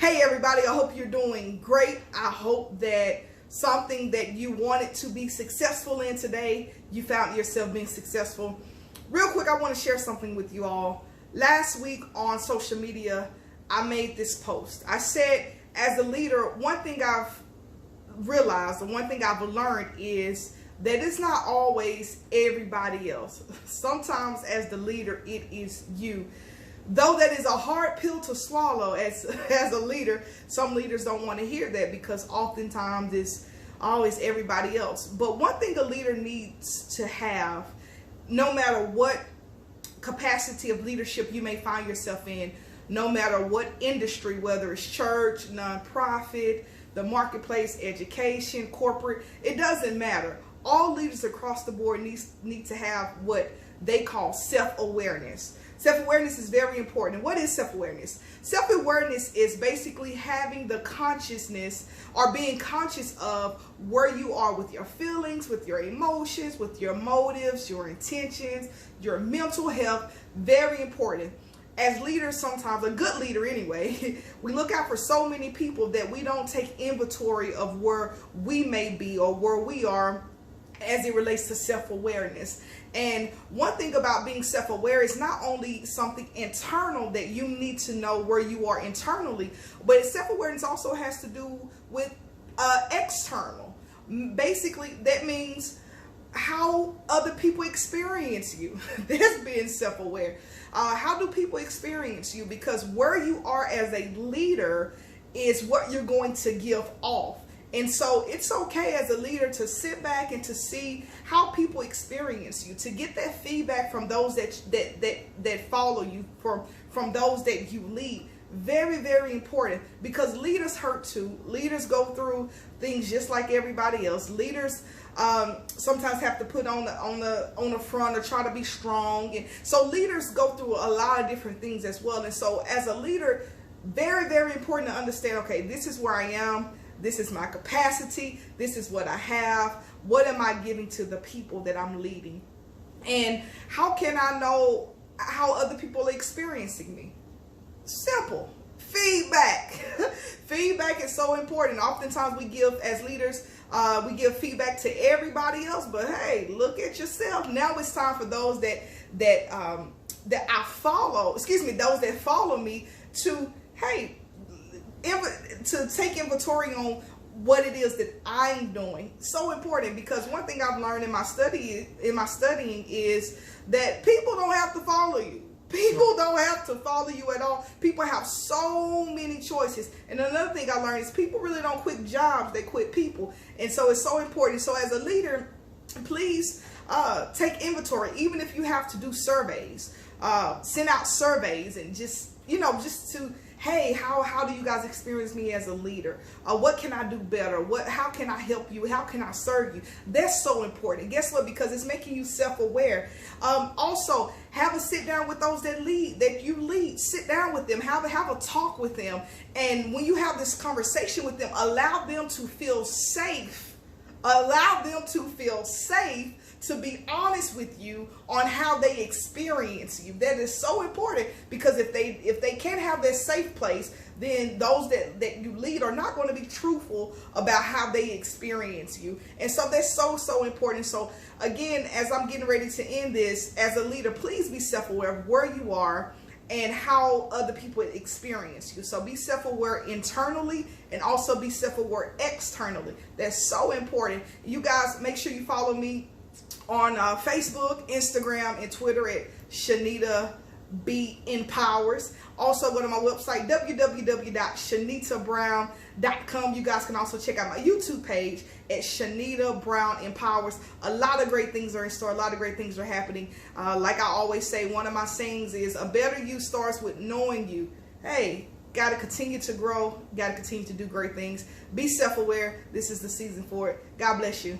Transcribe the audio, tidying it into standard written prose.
Hey everybody, I hope you're doing great. I hope that something that you wanted to be successful in today, you found yourself being successful. Real quick, I want to share something with you all. Last week on social media, I made this post. I said, as a leader, one thing I've realized, and one thing I've learned is that it's not always everybody else. Sometimes as the leader, it is you. Though that is a hard pill to swallow as a leader, some leaders don't want to hear that because oftentimes it's always everybody else. But one thing a leader needs to have, no matter what capacity of leadership you may find yourself in, no matter what industry, whether it's church, nonprofit, the marketplace, education, corporate, it doesn't matter. All leaders across the board need to have what they call self-awareness. Self-awareness is very important. What is self-awareness? Self-awareness is basically having the consciousness or being conscious of where you are with your feelings, with your emotions, with your motives, your intentions, your mental health. Very important. As leaders, sometimes, a good leader anyway, we look out for so many people that we don't take inventory of where we may be or where we are as it relates to self-awareness. And one thing about being self-aware is not only something internal that you need to know where you are internally, but self-awareness also has to do with external. Basically, that means how other people experience you. That's being self-aware. How do people experience you? Because where you are as a leader is what you're going to give off. And so it's okay as a leader to sit back and to see how people experience you, to get that feedback from those that follow you, from those that you lead. Very, very important, because leaders hurt too. Leaders go through things just like everybody else. Leaders sometimes have to put on the front or try to be strong, and so leaders go through a lot of different things as well. And so as a leader, very, very important to understand, okay, this is where I am. This is my capacity. This is what I have. What am I giving to the people that I'm leading? And how can I know how other people are experiencing me? Simple. Feedback. Feedback is so important. Oftentimes we give, as leaders, we give feedback to everybody else, but hey, look at yourself. Now it's time for those that I follow, those that follow me to, hey, to take inventory on what it is that I'm doing. So important, because one thing I've learned in my studying is that people don't have to follow you. People don't have to follow you at all. People have so many choices. And another thing I learned is people really don't quit jobs, they quit people. And so it's so important. So as a leader, please take inventory, even if you have to do surveys. Send out surveys and just to, hey, how do you guys experience me as a leader? What can I do better? How can I help you? How can I serve you? That's so important. Guess what? Because it's making you self-aware. Also, have a sit down with those that you lead. Sit down with them. Have a talk with them. And when you have this conversation with them, allow them to feel safe. Allow them to feel safe to be honest with you on how they experience you. That is so important, because if they can't have that safe place, then those that you lead are not going to be truthful about how they experience you. And so that's so important. So again, as I'm getting ready to end this, as a leader, please be self-aware of where you are and how other people experience you. So be self-aware internally and also be self-aware externally. That's so important. You guys, make sure you follow me on Facebook, Instagram, and Twitter at Shanita B Empowers. Also go to my website, www.shanitabrown.com. You guys can also check out my YouTube page at Shanita Brown Empowers. A lot of great things are in store. A lot of great things are happening. Like I always say, one of my sayings is, a better you starts with knowing you. Hey, got to continue to grow. Got to continue to do great things. Be self-aware. This is the season for it. God bless you.